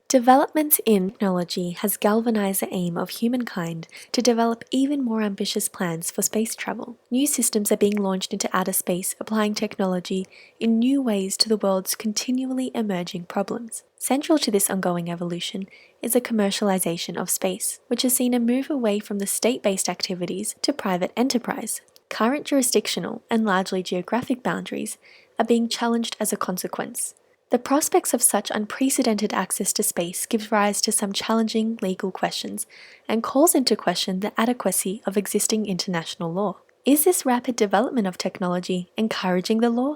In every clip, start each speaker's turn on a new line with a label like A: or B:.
A: Developments in technology has galvanized the aim of humankind to develop even more ambitious plans for space travel. New systems are being launched into outer space, applying technology in new ways to the world's continually emerging problems. Central to this ongoing evolution is the commercialization of space, which has seen a move away from the state-based activities to private enterprise. Current jurisdictional and largely geographic boundaries are being challenged as a consequence. The prospects of such unprecedented access to space gives rise to some challenging legal questions and calls into question the adequacy of existing international law. Is this rapid development of technology encouraging the law,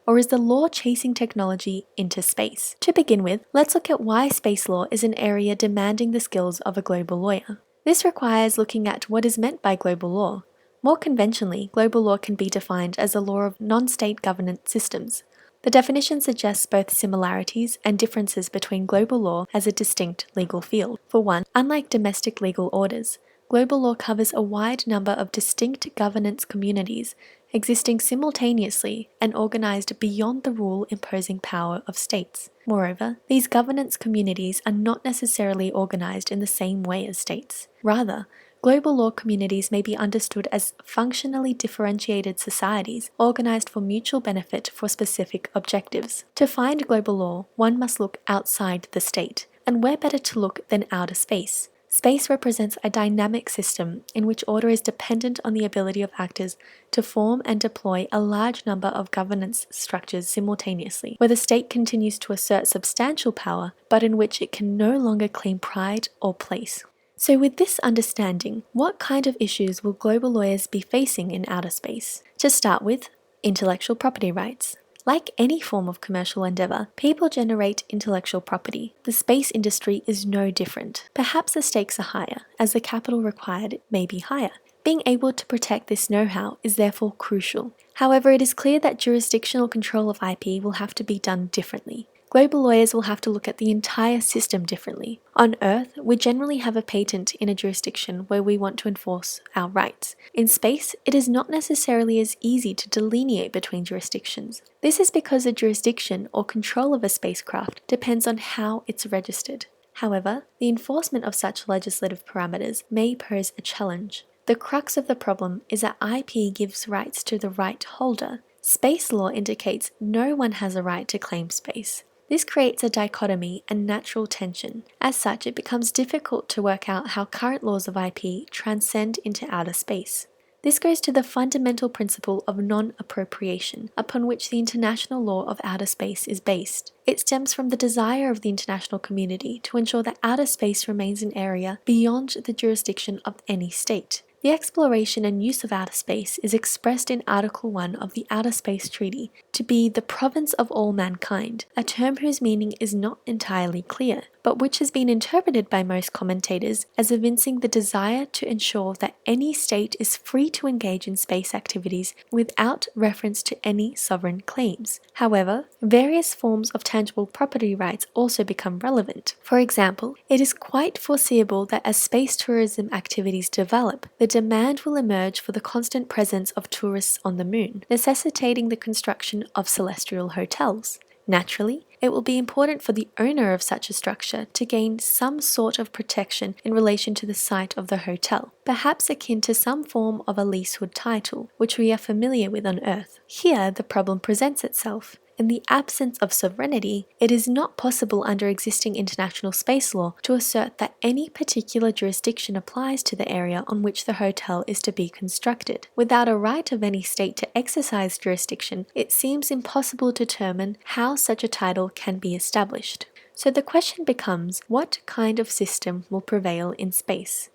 A: or is the law chasing technology into space? To begin with, let's look at why space law is an area demanding the skills of a global lawyer. This requires looking at what is meant by global law. More conventionally, global law can be defined as a law of non-state governance systems. The definition suggests both similarities and differences between global law as a distinct legal field. For one, unlike domestic legal orders, global law covers a wide number of distinct governance communities existing simultaneously and organized beyond the rule-imposing power of states. Moreover, these governance communities are not necessarily organized in the same way as states. Rather, global law communities may be understood as functionally differentiated societies organized for mutual benefit for specific objectives. To find global law, one must look outside the state, and where better to look than outer space? Space represents a dynamic system in which order is dependent on the ability of actors to form and deploy a large number of governance structures simultaneously, where the state continues to assert substantial power, but in which it can no longer claim pride or place. So with this understanding, what kind of issues will global lawyers be facing in outer space? To start with, intellectual property rights. Like any form of commercial endeavor, people generate intellectual property. The space industry is no different. Perhaps the stakes are higher, as the capital required may be higher. Being able to protect this know-how is therefore crucial. However, it is clear that jurisdictional control of IP will have to be done differently. Global lawyers will have to look at the entire system differently. On Earth, we generally have a patent in a jurisdiction where we want to enforce our rights. In space, it is not necessarily as easy to delineate between jurisdictions. This is because the jurisdiction or control of a spacecraft depends on how it's registered. However, the enforcement of such legislative parameters may pose a challenge. The crux of the problem is that IP gives rights to the right holder. Space law indicates no one has a right to claim space. This creates a dichotomy and natural tension. As such, it becomes difficult to work out how current laws of IP transcend into outer space. This goes to the fundamental principle of non-appropriation, upon which the international law of outer space is based. It stems from the desire of the international community to ensure that outer space remains an area beyond the jurisdiction of any state. The exploration and use of outer space is expressed in Article 1 of the Outer Space Treaty to be the province of all mankind, a term whose meaning is not entirely clear, but which has been interpreted by most commentators as evincing the desire to ensure that any state is free to engage in space activities without reference to any sovereign claims. However, various forms of tangible property rights also become relevant. For example, it is quite foreseeable that as space tourism activities develop, the demand will emerge for the constant presence of tourists on the moon, necessitating the construction of celestial hotels. Naturally, it will be important for the owner of such a structure to gain some sort of protection in relation to the site of the hotel, perhaps akin to some form of a leasehold title, which we are familiar with on Earth. Here, the problem presents itself. In the absence of sovereignty, it is not possible under existing international space law to assert that any particular jurisdiction applies to the area on which the hotel is to be constructed. Without a right of any state to exercise jurisdiction, it seems impossible to determine how such a title can be established. So the question becomes, what kind of system will prevail in space?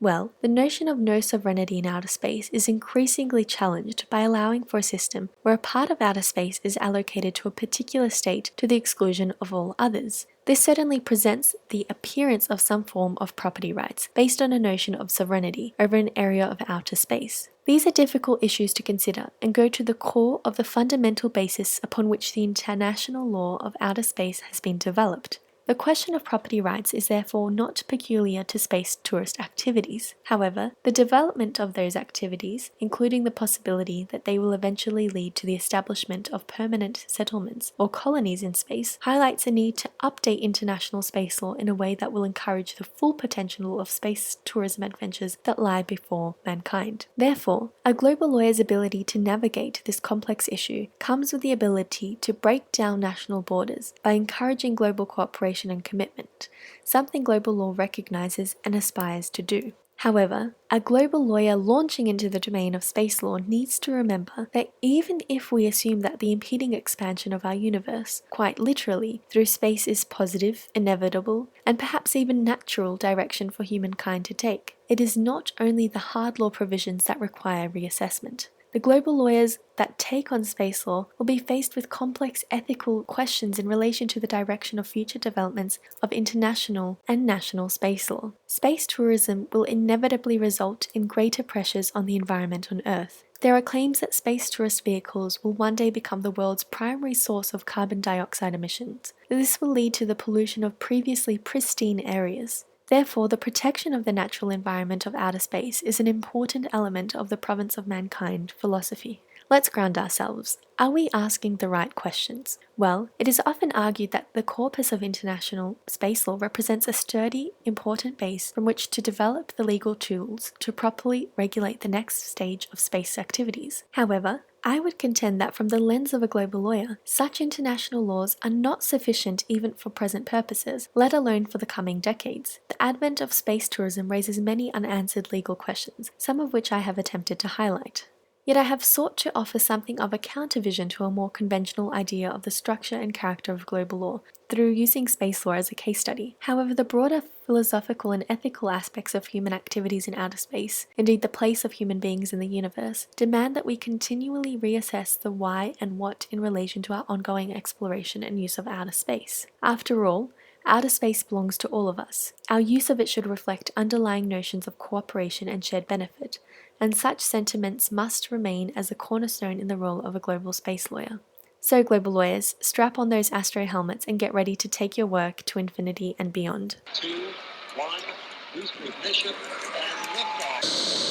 A: Well, the notion of no sovereignty in outer space is increasingly challenged by allowing for a system where a part of outer space is allocated to a particular state to the exclusion of all others. This certainly presents the appearance of some form of property rights based on a notion of sovereignty over an area of outer space. These are difficult issues to consider and go to the core of the fundamental basis upon which the international law of outer space has been developed. The question of property rights is therefore not peculiar to space tourist activities. However, the development of those activities, including the possibility that they will eventually lead to the establishment of permanent settlements or colonies in space, highlights a need to update international space law in a way that will encourage the full potential of space tourism adventures that lie before mankind. Therefore, a global lawyer's ability to navigate this complex issue comes with the ability to break down national borders by encouraging global cooperation and commitment, something global law recognizes and aspires to do. However, a global lawyer launching into the domain of space law needs to remember that even if we assume that the impeding expansion of our universe, quite literally, through space is positive, inevitable, and perhaps even natural direction for humankind to take, it is not only the hard law provisions that require reassessment. The global lawyers that take on space law will be faced with complex ethical questions in relation to the direction of future developments of international and national space law. Space tourism will inevitably result in greater pressures on the environment on Earth. There are claims that space tourist vehicles will one day become the world's primary source of carbon dioxide emissions. This will lead to the pollution of previously pristine areas. Therefore, the protection of the natural environment of outer space is an important element of the province of mankind philosophy. Let's ground ourselves. Are we asking the right questions? Well, it is often argued that the corpus of international space law represents a sturdy, important base from which to develop the legal tools to properly regulate the next stage of space activities. However, I would contend that from the lens of a global lawyer, such international laws are not sufficient even for present purposes, let alone for the coming decades. The advent of space tourism raises many unanswered legal questions, some of which I have attempted to highlight. Yet I have sought to offer something of a countervision to a more conventional idea of the structure and character of global law through using space law as a case study. However, the broader philosophical and ethical aspects of human activities in outer space, indeed the place of human beings in the universe, demand that we continually reassess the why and what in relation to our ongoing exploration and use of outer space. After all, outer space belongs to all of us. Our use of it should reflect underlying notions of cooperation and shared benefit, and such sentiments must remain as a cornerstone in the role of a global space lawyer. So, global lawyers, strap on those astro helmets and get ready to take your work to infinity and beyond.
B: 2, 1, boost ignition, and liftoff.